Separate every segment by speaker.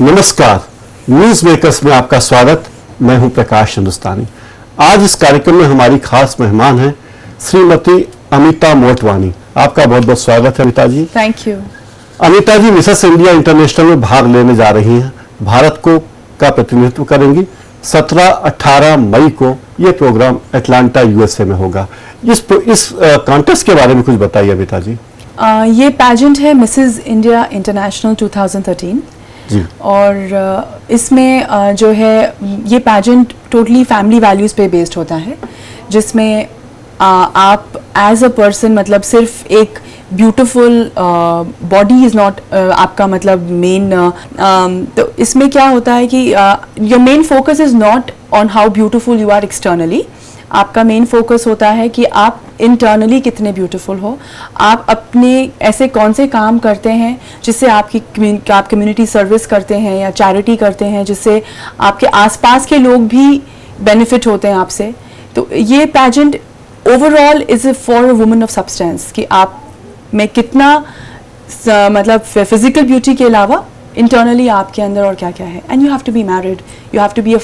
Speaker 1: नमस्कार, news makers में आपका स्वागत। मैं हूं प्रकाश हिंदुस्तानी। आज इस कार्यक्रम में हमारी खास मेहमान हैं श्रीमती अमिता मोटवानी। आपका बहुत बहुत स्वागत है Amita ji.
Speaker 2: Thank you.
Speaker 1: Amita ji Mrs India International में भाग लेने जा रही हैं। भारत का प्रतिनिधित्व करेंगी। 17-18 मई को यह प्रोग्राम अटलांटा यूएसए में होगा। इस कॉन्टेस्ट के बारे में कुछ बताइए अमिता जी।
Speaker 2: ये पैजेंट है मिसेस इंडिया इंटरनेशनल 2013
Speaker 1: जी।
Speaker 2: और इसमें जो है ये पैजेंट टोटली फैमिली वैल्यूज़ पे बेस्ड होता है, जिसमें आप एज अ पर्सन मतलब सिर्फ एक ब्यूटीफुल बॉडी इज़ नॉट आपका मतलब मेन। तो इसमें क्या होता है कि your main focus is not on how beautiful you are externally. आपका मेन फोकस होता है कि आप इंटरनली कितने ब्यूटीफुल हो, आप अपने ऐसे कौन से काम करते हैं जिससे आप कम्युनिटी सर्विस करते हैं या चैरिटी करते हैं जिससे आपके आसपास के लोग भी बेनिफिट होते हैं आपसे। तो ये pageant overall is for a woman of substance कि आप में कितना मतलब फिजिकल ब्यूटी के अलावा इंटरनली आपके अंदर और क्या क्या है। And you have to be married, you have to be a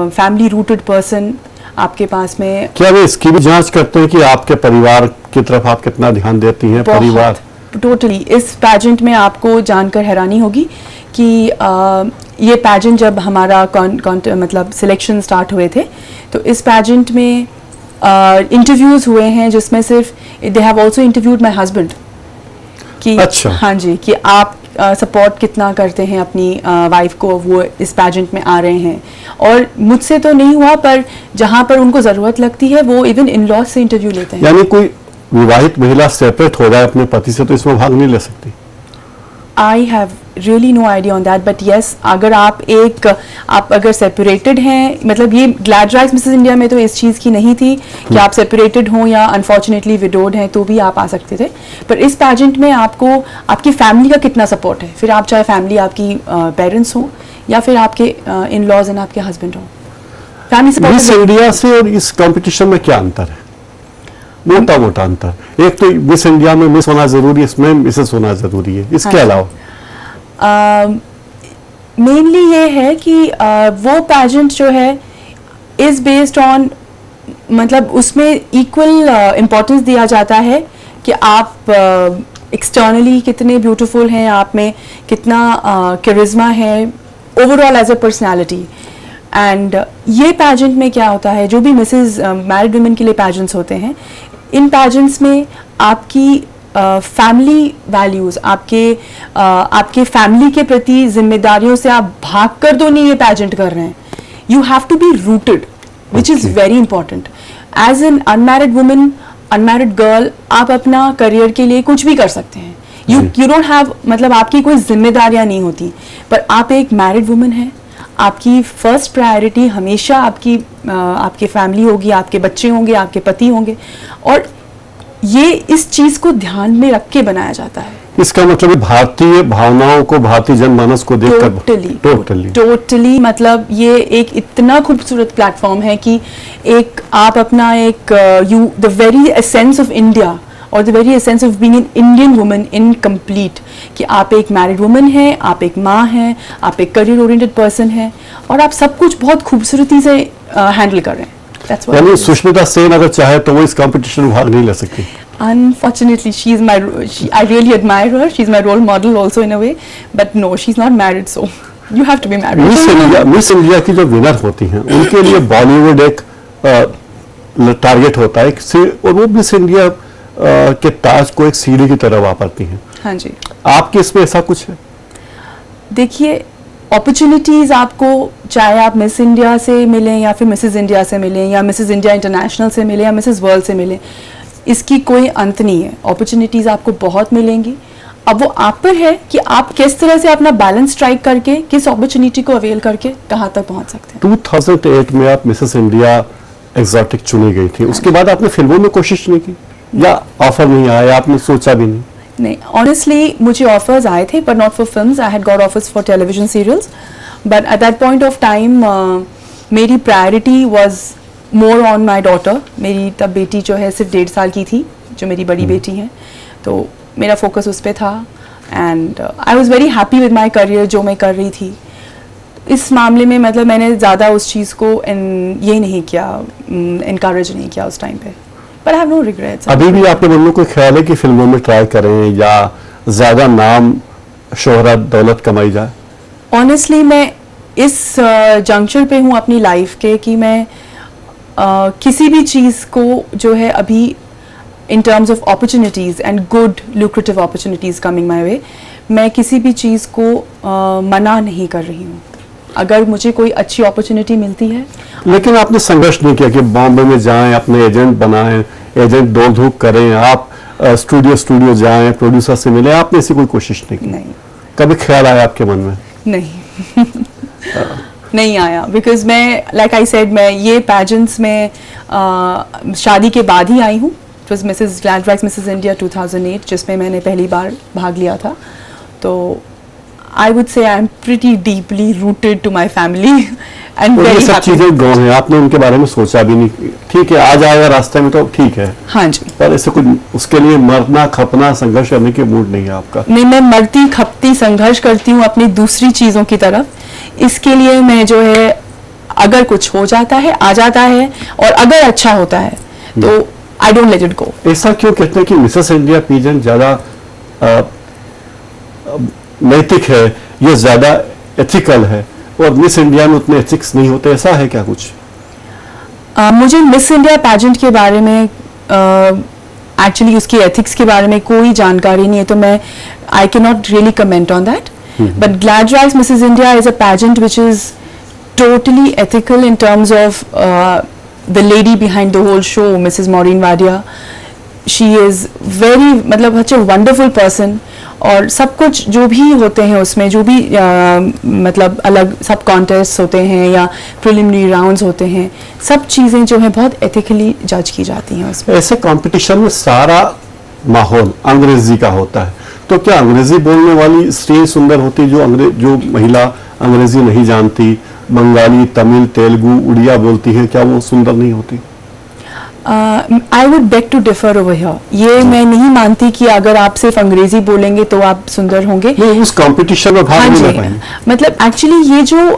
Speaker 2: family rooted person. आपके पास में
Speaker 1: क्या वे इसकी भी जांच करते हैं कि आपके परिवार की तरफ आप कितना ध्यान देती हैं? परिवार
Speaker 2: टोटली इस पैजेंट में आपको जानकर हैरानी होगी कि ये पैजेंट जब हमारा मतलब सिलेक्शन स्टार्ट हुए थे तो इस पैजेंट में इंटरव्यूज़ हुए हैं जिसमें सिर्फ they have also interviewed my husband कि
Speaker 1: अच्छा।
Speaker 2: हाँ जी, कि आप सपोर्ट कितना करते हैं अपनी वाइफ को, वो इस पैजेंट में आ रहे हैं। और मुझसे तो नहीं हुआ, पर जहाँ पर उनको ज़रूरत लगती है वो इवन इन लॉज से इंटरव्यू लेते हैं।
Speaker 1: यानी कोई विवाहित महिला सेपरेट हो जाए अपने पति से तो इसमें भाग नहीं ले सकती?
Speaker 2: I have really no idea on that, but yes अगर आप अगर सेपरेटेड हैं, मतलब ये ग्लैड राइट्स मिसेस इंडिया में तो इस चीज़ की नहीं थी कि आप सेपरेटेड हों या अनफॉर्चुनेटली विडोड हैं तो भी आप आ सकते थे। पर इस पैजेंट में आपको आपकी फैमिली का कितना सपोर्ट है, फिर आप चाहे फैमिली आपकी पेरेंट्स हों या फिर आपके इन लॉज एंड आपके हस्बैंड हों, फैमिली सपोर्ट।
Speaker 1: मिस इंडिया से और इस कंपटीशन में क्या अंतर है? मोटा मोटा अंतर। एक तो मिस इंडिया में मिस होना जरूरी है, इसमें मिसेस होना जरूरी है, इसके अलावा
Speaker 2: मेनली ये है कि वो पैजेंट जो है इज बेस्ड ऑन मतलब उसमें इक्वल इम्पोर्टेंस दिया जाता है कि आप एक्सटर्नली कितने ब्यूटीफुल हैं, आप में कितना कैरिज्मा है overall as a personality. And ये पैजेंट में क्या होता है, जो भी मिसेस मैरिड वुमेन के लिए पैजेंट्स होते हैं, इन पैजेंट्स में आपकी फैमिली वैल्यूज़, आपके फैमिली के प्रति जिम्मेदारियों से आप भाग कर दो नहीं ये पैजेंट कर रहे हैं। You have to be rooted which is very important. As an unmarried women, unmarried girl, आप अपना करियर के लिए कुछ भी कर सकते हैं। यू डोंट हैव मतलब आपकी कोई जिम्मेदारियां नहीं होती। पर आप एक मैरिड वुमेन हैं, आपकी फर्स्ट प्रायोरिटी हमेशा आपकी फैमिली होगी, आपके बच्चे होंगे, आपके पति होंगे, और ये इस चीज को ध्यान में रख के बनाया जाता है।
Speaker 1: इसका मतलब भारतीय भावनाओं को, भारतीय जनमानस को देखकर
Speaker 2: टोटली मतलब ये एक इतना खूबसूरत प्लेटफॉर्म है कि एक आप अपना एक the very essence of India और the very essence of being an Indian woman in complete, कि आप एक मैरिड वुमन हैं, आप एक माँ हैं, आप एक करियर ओरिएंटेड पर्सन हैं, और आप सब कुछ बहुत खूबसूरती से हैंडल कर रहे हैं।
Speaker 1: यानी सुष्मिता सेन अगर चाहे तो वो इस कंपटीशन में भाग नहीं ले सकती?
Speaker 2: Unfortunately, I really admire her. She's my role model also in a way, but no, she's not married, so you have to be married.
Speaker 1: Miss India की जो विनर होती हैं उनके लिए बॉलीवुड एक टारगेट होता है और वो मिस इंडिया के ताज को एक सीढ़ी की तरह वापरती हैं।
Speaker 2: हाँ जी।
Speaker 1: आपके इसमें ऐसा कुछ है?
Speaker 2: देखिए, अपॉर्चुनिटीज़ आपको चाहे आप मिस इंडिया से मिलें या फिर मिसेस इंडिया से मिलें या मिसेस इंडिया इंटरनेशनल से मिलें या मिसेस वर्ल्ड से मिलें, इसकी कोई अंत नहीं है। अपॉर्चुनिटीज़ आपको बहुत मिलेंगी। अब वो आप पर है कि आप किस तरह से अपना बैलेंस स्ट्राइक करके किस अपॉर्चुनिटी को अवेल करके कहाँ तक पहुँच सकते हैं।
Speaker 1: 2008 में आप मिसेस इंडिया एक्सोटिक चुनी गई थी, उसके बाद आपने फिल्मों में कोशिश नहीं की या ऑफर नहीं आया, आपने सोचा भी नहीं?
Speaker 2: नहीं, ऑनेस्टली मुझे ऑफर्स आए थे, but not for films. I had got offers for television serials, but at that point of time मेरी priority was more on my daughter. मेरी तब बेटी जो है सिर्फ 1.5 साल की थी, जो मेरी बड़ी बेटी है, तो मेरा फोकस उस पर था। And I was very happy with my career जो मैं कर रही थी. इस मामले में मतलब मैंने ज़्यादा उस चीज़ को ये नहीं किया, इनकरेज नहीं किया उस टाइम पे. But I have no regrets.
Speaker 1: अभी भी आपके मन में कोई ख्याल है कि फिल्मों में ट्राई करें या ज़्यादा नाम शोहरत दौलत कमाई जाए?
Speaker 2: ऑनेस्टली मैं इस जंक्शन पे हूँ अपनी लाइफ के कि मैं किसी भी चीज़ को जो है अभी इन terms of opportunities and good lucrative opportunities coming my way, मैं किसी भी चीज़ को मना नहीं कर रही हूँ अगर मुझे कोई अच्छी अपॉर्चुनिटी मिलती है.
Speaker 1: लेकिन आपने संघर्ष नहीं किया कि बॉम्बे में जाएं, अपने एजेंट बनाएं, एजेंट दौड़ धूप करें, आप स्टूडियो जाएं, प्रोड्यूसर से मिलें, आपने ऐसी कोई कोशिश नहीं की?
Speaker 2: नहीं.
Speaker 1: कभी ख्याल आया आपके मन में?
Speaker 2: नहीं. नहीं आया, बिकॉज मैं लाइक आई सेड मैं ये पैजेंट्स में शादी के बाद ही आई हूँ. It was Mrs Gladrags Mrs India 2008 जिसमें मैंने पहली बार भाग लिया था. तो I would say I am pretty deeply rooted to my family and
Speaker 1: ये
Speaker 2: वेरी
Speaker 1: सब
Speaker 2: हैप्पी.
Speaker 1: चीजें गौण हैं, आपने उनके बारे में सोचा भी नहीं? ठीक है, आ जाएगा रास्ते में तो ठीक है,
Speaker 2: हाँ जी.
Speaker 1: पर ऐसे कुछ उसके लिए मरना खपना संघर्ष करने के मूड नहीं है आपका?
Speaker 2: नहीं, मैं मरती खपती संघर्ष करती हूँ अपनी दूसरी चीज़ों की तरफ. इसके लिए मैं जो है अगर कुछ हो जाता है आ जाता है, और अगर अच्छा होता है तो I don't let it go.
Speaker 1: ऐसा क्यों कहते हैं कि मिसेस इंडिया पीजेंट ज्यादा नैतिक है, ये ज्यादा एथिकल है, और मिस इंडिया में उतने एथिक्स नहीं होते, ऐसा है क्या कुछ?
Speaker 2: मुझे मिस इंडिया पैजेंट के बारे में एक्चुअली उसकी एथिक्स के बारे में कोई जानकारी नहीं है, तो मैं I can not really comment on that. But Gladrags Mrs India is a pageant which is totally ethical in terms of the lady behind the whole show, Mrs Maureen Wadia. She is very मतलब such a wonderful person, और सब कुछ जो भी होते हैं उसमें जो भी मतलब अलग सब कॉन्टेस्ट होते हैं या प्रिलिमिनरी राउंड्स होते हैं, सब चीज़ें जो है बहुत एथिकली जज की जाती हैं उसमें.
Speaker 1: ऐसे कंपटीशन में सारा माहौल अंग्रेजी का होता है, तो क्या अंग्रेजी बोलने वाली स्त्री सुंदर होती जो महिला अंग्रेजी नहीं जानती, बंगाली, तमिल, तेलुगु, उड़िया बोलती है, क्या वो सुंदर नहीं होती?
Speaker 2: I would beg to differ over here. ये मैं नहीं मानती कि अगर आप सिर्फ अंग्रेजी बोलेंगे तो आप सुंदर होंगे.
Speaker 1: नहीं, उस कंपटीशन में भाग
Speaker 2: हाँ
Speaker 1: नहीं
Speaker 2: जी,
Speaker 1: ले पाएंगे.
Speaker 2: मतलब एक्चुअली ये जो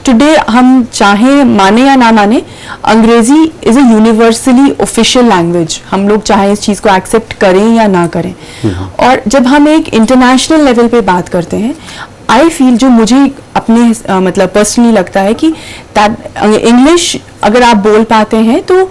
Speaker 2: टुडे हम चाहे माने या ना माने, अंग्रेजी is a universally official language. हम लोग चाहे इस चीज़ को एक्सेप्ट करें या ना करें. और जब हम एक इंटरनेशनल लेवल पे बात करते हैं, आई फील जो मुझे अपने मतलब पर्सनली लगता है कि इंग्लिश अगर आप बोल पाते हैं तो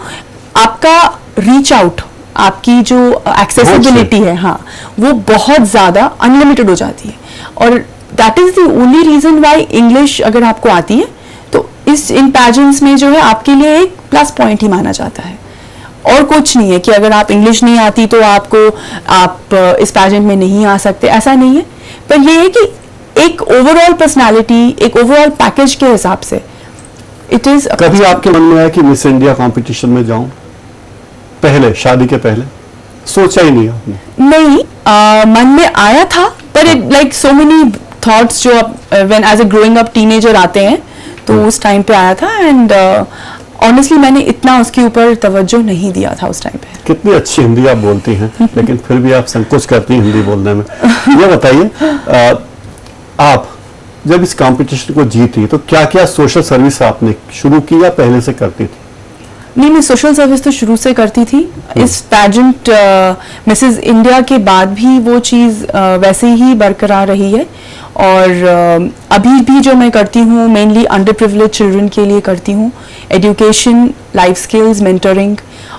Speaker 2: आपका रीच आउट, आपकी जो एक्सेसिबिलिटी है, हाँ, वो बहुत ज़्यादा अनलिमिटेड हो जाती है. और that is the only reason why English अगर आपको आती है तो इन पैजेंट्स में जो है आपके लिए एक प्लस पॉइंट ही माना जाता है. और कुछ नहीं है कि अगर आप इंग्लिश नहीं आती तो आप इस पैजेंट में नहीं आ सकते, ऐसा नहीं है. पर ये है कि एक ओवरऑल पर्सनालिटी, एक ओवरऑल पैकेज के हिसाब से इट इज.
Speaker 1: कभी आपके मन में आया कि मिस इंडिया कंपटीशन में जाऊं? पहले शादी के पहले सोचा ही नहीं आपने?
Speaker 2: नहीं, मन में आया था, पर it like so many thoughts जो when as a growing up teenager आते हैं, तो उस टाइम पे आया था. एंड ऑनेस्टली मैंने इतना उसके ऊपर तवज्जो नहीं दिया था उस टाइम पे.
Speaker 1: कितनी अच्छी हिंदी आप बोलती हैं, लेकिन फिर भी आप संकोच करती हैं हिंदी बोलने में. ये बताइए, आप जब इस कंपटीशन को जीती तो क्या क्या सोशल सर्विस आपने शुरू की या पहले से करती थी?
Speaker 2: नहीं, मैं सोशल सर्विस तो शुरू से करती थी. इस पैजेंट मिसेस इंडिया के बाद भी वो चीज़ वैसे ही बरकरार रही है. और अभी भी जो मैं करती हूँ मेनली अंडर प्रिविलेज चिल्ड्रन के लिए करती हूँ. एजुकेशन, लाइफ स्किल्स, मेंटरिंग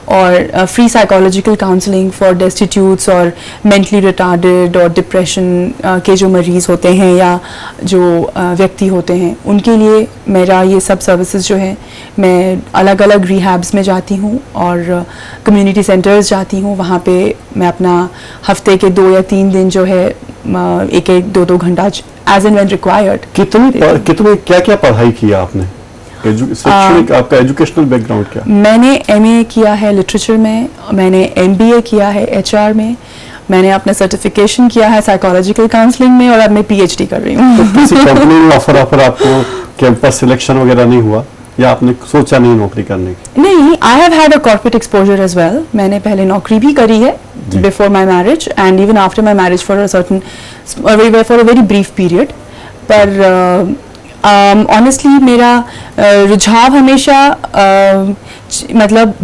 Speaker 2: और फ्री साइकोलॉजिकल काउंसलिंग फॉर डेस्टिट्यूट्स और मेंटली रिटार्डेड और डिप्रेशन के जो मरीज़ होते हैं या जो व्यक्ति होते हैं, उनके लिए मेरा ये सब सर्विसेज जो है, मैं अलग अलग रिहैब्स में जाती हूँ और कम्युनिटी सेंटर्स जाती हूँ. वहाँ पे मैं अपना हफ्ते के 2 या 3 दिन जो है 1-2 घंटा एज एंड व्हेन रिक्वायर्ड.
Speaker 1: कितनी क्या क्या पढ़ाई किया आपने? शैक्षणिक आपका एजुकेशनल बैकग्राउंड क्या?
Speaker 2: मैंने एमए किया है लिटरेचर में, मैंने एमबीए किया है एचआर में, मैंने अपना सर्टिफिकेशन किया है साइकोलॉजिकल काउंसलिंग में, और अब मैं पीएचडी कर रही हूँ.
Speaker 1: तो किसी कंपनी में ऑफर आपको कैंपस सिलेक्शन वगैरह नहीं हुआ? या आपने सोचा नहीं नौकरी करने की?
Speaker 2: नहीं, I have had a corporate exposure as well. मैंने पहले नौकरी भी करी है
Speaker 1: जी.
Speaker 2: Before my marriage and even after my marriage for a very brief period. पर ऑनेस्टली मेरा रुझाव हमेशा मतलब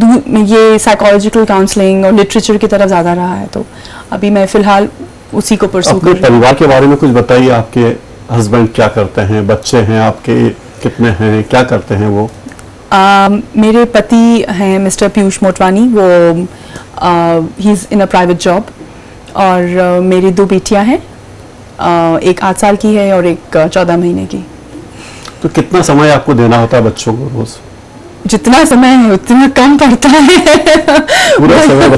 Speaker 2: ये साइकोलॉजिकल काउंसलिंग और लिटरेचर की तरफ ज़्यादा रहा है. तो अभी मैं फिलहाल उसी को परसू कर
Speaker 1: अपने
Speaker 2: रही हूँ.
Speaker 1: परिवार के बारे में कुछ बताइए. आपके हस्बैंड क्या करते हैं, बच्चे हैं आपके कितने हैं, क्या करते हैं वो?
Speaker 2: मेरे पति हैं मिस्टर पीयूष मोटवानी. वो he is in a private job. और मेरी 2 बेटियां हैं. एक 8 साल की है और एक 14 महीने की.
Speaker 1: तो कितना समय आपको देना होता है बच्चों को रोज?
Speaker 2: जितना समय है उतना कम पड़ता है.
Speaker 1: पूरा समय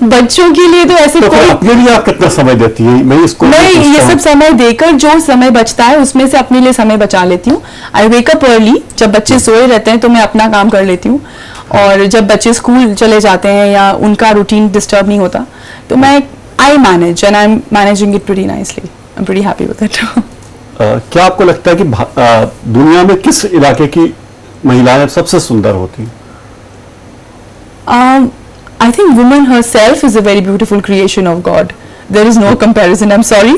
Speaker 2: बच्चों के लिए तो ऐसे
Speaker 1: तो
Speaker 2: कोई
Speaker 1: अपने लिए आप कितना समय देती है? मैं इसको
Speaker 2: मैं ये सब समय देकर जो समय बचता है उसमें से अपने लिए समय बचा लेती हूँ. आई वेक अप अर्ली. जब बच्चे सोए रहते हैं तो मैं अपना काम कर लेती हूँ. और जब बच्चे स्कूल चले जाते हैं या उनका रूटीन डिस्टर्ब नहीं होता तो मैं I manage and I am managing it pretty nicely. I am pretty happy with it.
Speaker 1: क्या आपको लगता है कि दुनिया में किस इलाके की महिलाएं सबसे सुंदर होती हैं?
Speaker 2: I think woman herself is a very beautiful creation of God. There is no comparison. I'm sorry,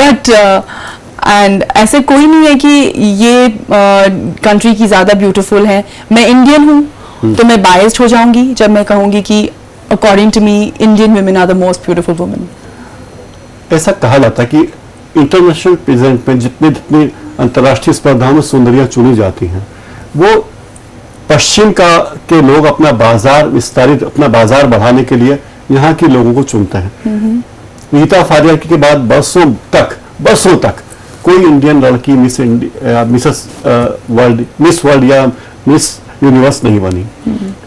Speaker 2: but and ऐसे कोई नहीं है कि ये कंट्री की ज़्यादा ब्यूटीफुल है. मैं इंडियन हूँ तो मैं बायस्ड हो जाऊंगी जब मैं कहूँगी कि according to me Indian women are the most beautiful women.
Speaker 1: ऐसा कहा जाता है कि इंटरनेशनल प्रेजेंट में जितनी जितनी अंतर्राष्ट्रीय स्पर्धाओं में सुंदरियां चुनी जाती हैं वो पश्चिम के लोग अपना बाजार बढ़ाने के लिए यहाँ के लोगों को चुनते हैं. रीता फारिया के बाद बरसों तक कोई इंडियन लड़की मिस वर्ल्ड या मिस यूनिवर्स नहीं बनी.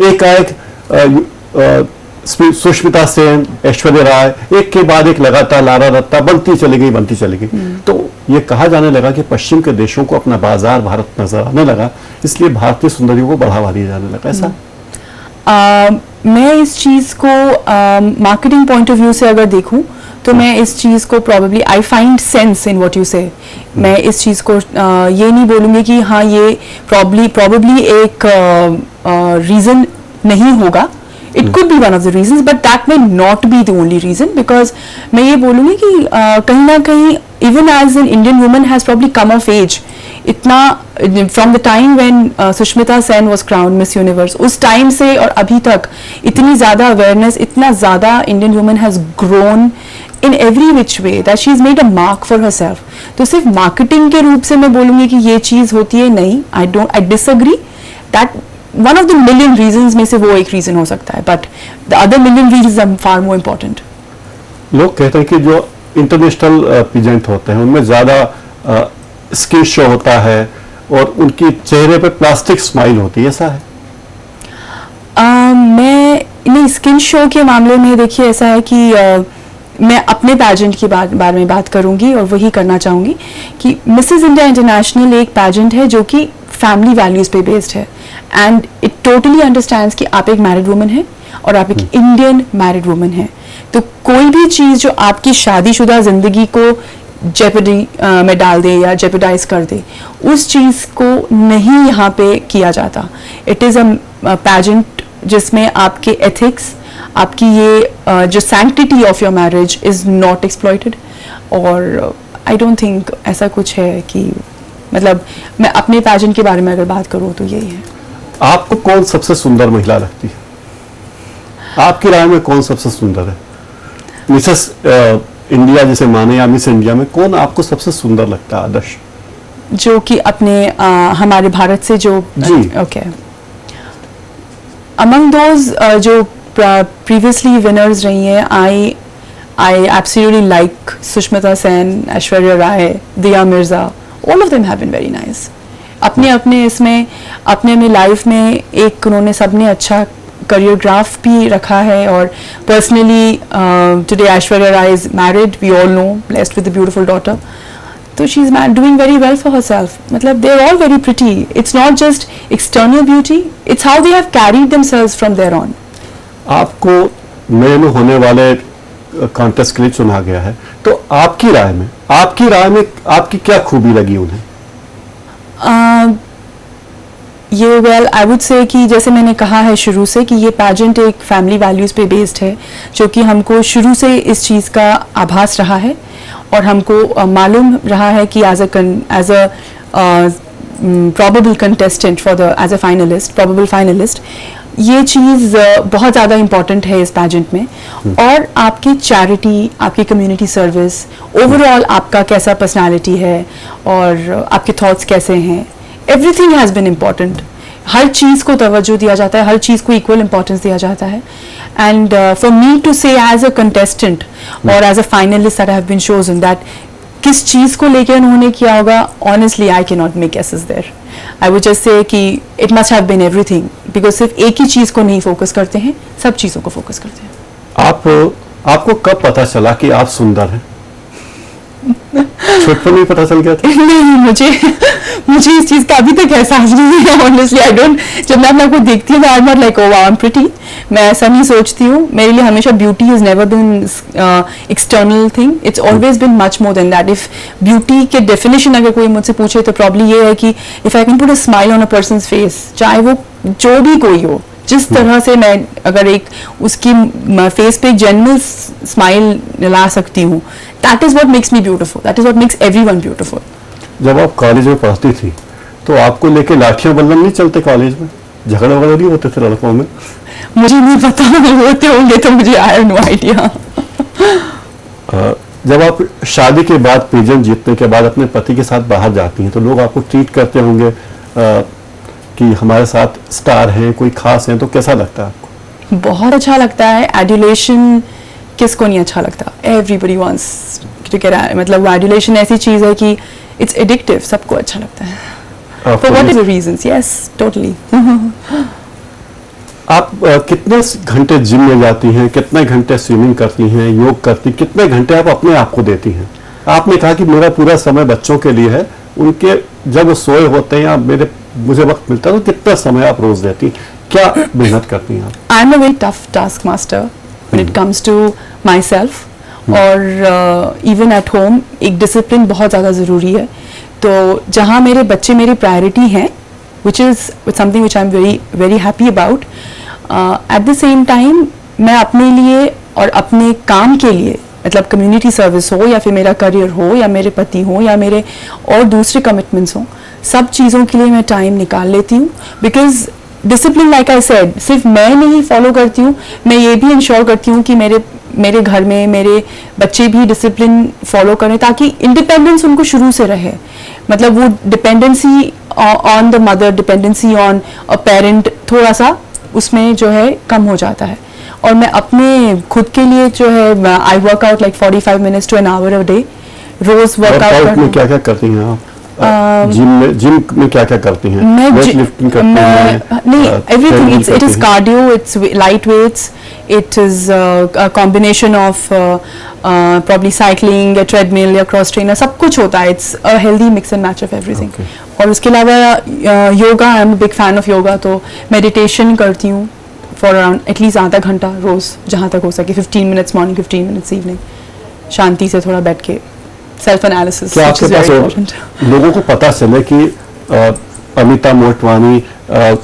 Speaker 1: एकाएक सुष्मिता सेन, ऐश्वर्या राय, एक के बाद एक लगातार लारा दत्ता बनती चली गई. तो ये कहा जाने लगा कि पश्चिम के देशों को अपना बाजार भारत नजर आने लगा, इसलिए भारतीय सुंदरियों को बढ़ावा दिया जाने लगा. ऐसा
Speaker 2: मैं इस चीज़ को मार्केटिंग पॉइंट ऑफ व्यू से अगर देखूं तो मैं इस चीज़ को probably I find sense in what you से. मैं इस चीज़ को ये नहीं बोलूँगी कि हाँ ये प्रॉब्ली एक रीज़न नहीं होगा. It could be one of the reasons, but that may not be the only reason, because मैं ये बोलूँगी कि कहीं ना कहीं even as an Indian woman has probably come of age, इतना from the time when Sushmita Sen was crowned Miss Universe, उस time से और अभी तक इतनी ज़्यादा awareness, इतना ज़्यादा Indian woman has grown in every which way that she has made a mark for herself. तो सिर्फ marketing के रूप से मैं बोलूँगी कि ये चीज़ होती है, नहीं. I disagree that one of the million reasons में से वो एक रीजन हो सकता है, but the other million reasons are far more important.
Speaker 1: लोग कहते हैं कि जो इंटरनेशनल प्रेजेंट होते हैं उनमें ज्यादा स्किन शो होता है और उनकी चेहरे पे प्लास्टिक स्माइल होती है. ऐसा है?
Speaker 2: मैं स्किन शो के मामले में देखिए ऐसा है कि मैं अपने पैजेंट के बारे में बात करूंगी और वही करना चाहूंगी कि मिसेस इंडिया इंटरनेशनल एक पैजेंट है जो कि फैमिली वैल्यूज पे बेस्ड है. एंड इट टोटली अंडरस्टैंड्स कि आप एक मैरिड वुमन है और आप एक इंडियन मैरिड वुमन है. तो कोई भी चीज़ जो आपकी शादीशुदा जिंदगी को जेपडी में डाल दे या जेपडाइज कर दे, उस चीज़ को नहीं यहाँ पे किया जाता. इट इज़ अ पैजेंट जिसमें आपके एथिक्स, आपकी ये जो sanctity of your marriage is not exploited. और आई डोंट थिंक ऐसा कुछ है कि मतलब मैं अपने पैजेंट के बारे में अगर बात करूँ तो यही है.
Speaker 1: आपको कौन सबसे सुंदर महिला लगती है? आपकी राय में कौन सबसे सुंदर है? मिसेस इंडिया जिसे माने या मिस इंडिया में कौन आपको सबसे सुंदर लगता है आदर्श?
Speaker 2: जो कि अपने हमारे भारत से जो ओके अमंग दोज जो प्रीवियसली विनर्स रही हैं, I absolutely like Sushmita Sen, Aishwarya Rai, Dia Mirza. All of them have been very nice. अपने इसमें अपने लाइफ में एक उन्होंने सबने अच्छा करियर ग्राफ भी रखा है. और personally today Aishwarya Rai is married, we all know, blessed with a beautiful daughter. तो she is doing very well for herself. मतलब they are all very pretty. It's not just external beauty, it's how they have carried themselves from there on. आपको
Speaker 1: मई में होने वाले contest के लिए चुना गया है, तो आपकी राय में आपकी क्या खूबी लगी उन्हें?
Speaker 2: ये वेल आई वुड से कि जैसे मैंने कहा है शुरू से कि ये पैजेंट एक फैमिली वैल्यूज़ पे बेस्ड है, जो कि हमको शुरू से इस चीज़ का आभास रहा है और हमको मालूम रहा है कि as a probable contestant for the as a finalist, probable finalist, ये चीज़ बहुत ज़्यादा इम्पॉर्टेंट है इस पैजेंट में। और आपकी चैरिटी, आपकी कम्युनिटी सर्विस, ओवरऑल आपका कैसा पर्सनालिटी है और आपके थॉट्स कैसे हैं, एवरीथिंग हैज़ बिन इम्पॉर्टेंट। हर चीज़ को तवज्जो दिया जाता है, हर चीज़ को इक्वल इम्पोर्टेंस दिया जाता है। And for me to say as a contestant और as a finalist that I have been chosen, that किस चीज़ को लेकर उन्होंने किया होगा, honestly I can not make guesses there. I would just say कि it must have been everything, because सिर्फ एक ही चीज़ को नहीं फोकस करते हैं, सब चीज़ों को फोकस करते हैं।
Speaker 1: आपको कब पता चला कि आप सुंदर हैं? छोटपन में पता चल गया था?
Speaker 2: नहीं, मुझे इस चीज़ का अभी तक एहसास नहीं है ऑनेस्टली। आई डोंट, जब मैं अपने आप को देखती हूँ I am not like oh wow I am pretty, मैं ऐसा नहीं सोचती हूँ। मेरे लिए हमेशा beauty is never been external thing, it's always been much more than that. If beauty के डेफिनेशन अगर कोई मुझसे पूछे तो प्रॉब्ली ये है कि if I can put a smile on a person's face, चाहे वो जो भी कोई हो, जिस तरह से मैं अगर एक उसकी फेस पे जेन्युइन स्माइल ला सकती हूँ, that is what makes me beautiful, that is what makes everyone beautiful.
Speaker 1: जब आप कॉलेज में पढ़ती थी तो आपको लेके लाठियां बल्लम नहीं चलते कॉलेज में? झगड़े वगैरह नहीं होते थे लड़कों में?
Speaker 2: मुझे नहीं पता, होते होंगे तो मुझे आई हैव नो आइडिया।
Speaker 1: जब आप शादी के बाद, पेजेंट जीतने के बाद अपने पति के साथ बाहर जाती हैं तो लोग आपको ट्रीट करते होंगे कि हमारे साथ स्टार हैं, कोई खास हैं, तो कैसा लगता है आपको?
Speaker 2: बहुत अच्छा लगता है। एडुलेशन किसको नहीं अच्छा लगता? एवरीबडी वांट्स टू गेट, मतलब एडुलेशन ऐसी चीज़ है कि इट्स एडिक्टिव, सबको अच्छा लगता है for what ever reasons. Yes, totally.
Speaker 1: आप कितने घंटे जिम में जाती हैं, कितने घंटे स्विमिंग करती हैं, योग करती, कितने घंटे आप अपने आप को देती हैं? आपने कहा कि मेरा पूरा समय बच्चों के लिए है, उनके जब वो सोए होते हैं या मुझे वक्त मिलता है, तो कितना समय आप रोज देती हैं, क्या मेहनत करती हैं आप?
Speaker 2: I am a very tough task master when it comes to myself, और इवन एट होम एक डिसिप्लिन बहुत ज़्यादा ज़रूरी है। तो जहाँ मेरे बच्चे मेरी प्रायोरिटी हैं, which is something which I am very very happy about, at the same time मैं अपने लिए और अपने काम के लिए, मतलब कम्युनिटी सर्विस हो या फिर मेरा करियर हो या मेरे पति हो या मेरे और दूसरे कमिटमेंट्स हो, सब चीज़ों के लिए मैं टाइम निकाल लेती हूँ। Because discipline, like I said, सिर्फ मैं नहीं फॉलो करती हूँ, मैं ये भी इंश्योर करती हूँ कि मेरे घर में मेरे बच्चे भी डिसिप्लिन फॉलो करें, ताकि इंडिपेंडेंस उनको शुरू से रहे। मतलब वो dependency on the mother, dependency on a parent थोड़ा सा उसमें जो है कम हो जाता है। और मैं अपने खुद के लिए जो है I work out like 45 minutes to an hour a day, रोज वर्कआउट में।
Speaker 1: क्या क्या करती हैं आप? जिम में क्या क्या करती हैं?
Speaker 2: मैं
Speaker 1: वेट लिफ्टिंग करती हैं?
Speaker 2: नहीं, everything, it is cardio, it's light weights, it is a combination of probably cycling या ट्रेडमिल या क्रॉस ट्रेनर, सब कुछ होता है। It's a healthy mix and match of everything. और उसके अलावा yoga, I am a big fan of yoga, तो मेडिटेशन करती हूँ फॉर अराउंड एटलीस्ट आधा घंटा रोज, जहाँ तक हो सके। 15 मिनट्स मॉर्निंग, 15 मिनट्स इवनिंग, शांति से थोड़ा बैठ के सेल्फ एनालिसिस।
Speaker 1: क्या आपके पास लोगों को पता चले कि Amita Motwani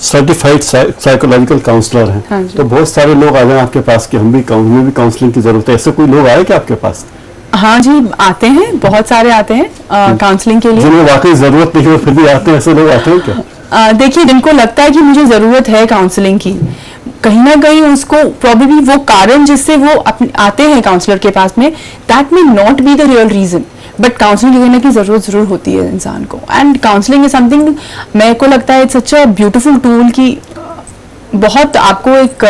Speaker 1: certified psychological counsellor हैं?
Speaker 2: हाँ,
Speaker 1: तो बहुत सारे लोग आ जाए आपके पास कि हमें भी काउंसलिंग की जरूरत है, ऐसे कोई लोग आए क्या आपके पास?
Speaker 2: हाँ जी, आते हैं, बहुत सारे आते हैं काउंसलिंग के लिए।
Speaker 1: जिन्हें वाकई जरूरत नहीं है फिर भी आते हैं, ऐसे लोग आते हैं क्या?
Speaker 2: देखिए, जिनको लगता है कि मुझे जरूरत है काउंसलिंग की, कहीं ना कहीं उसको प्रॉब्लली वो कारण जिससे वो आते हैं काउंसलर के पास में, that may not be the real reason, but counselling लेने की जरूरत जरूर होती है इंसान को। एंड काउंसलिंग इज समथिंग, मेरे को लगता है it's such a beautiful tool कि बहुत आपको एक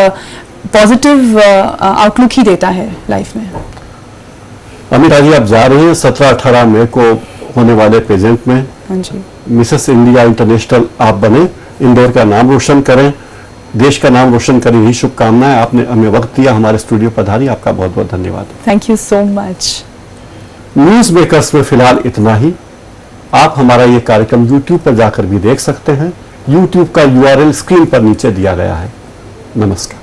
Speaker 2: पॉजिटिव आउटलुक ही देता है लाइफ में।
Speaker 1: अमिता जी, आप जा रही हैं 17-18 मई को होने वाले पेजेंट में।
Speaker 2: हाँ जी।
Speaker 1: मिसेस इंडिया इंटरनेशनल आप बने, इंदौर का नाम रोशन करें, देश का नाम रोशन करें, यही शुभकामनाएं। आपने हमें वक्त दिया, हमारे स्टूडियो पधारी, आपका बहुत बहुत धन्यवाद।
Speaker 2: Thank you so much.
Speaker 1: News makers में फिलहाल इतना ही। आप हमारा ये कार्यक्रम YouTube पर जाकर भी देख सकते हैं। YouTube का URL स्क्रीन पर नीचे दिया गया है। नमस्कार।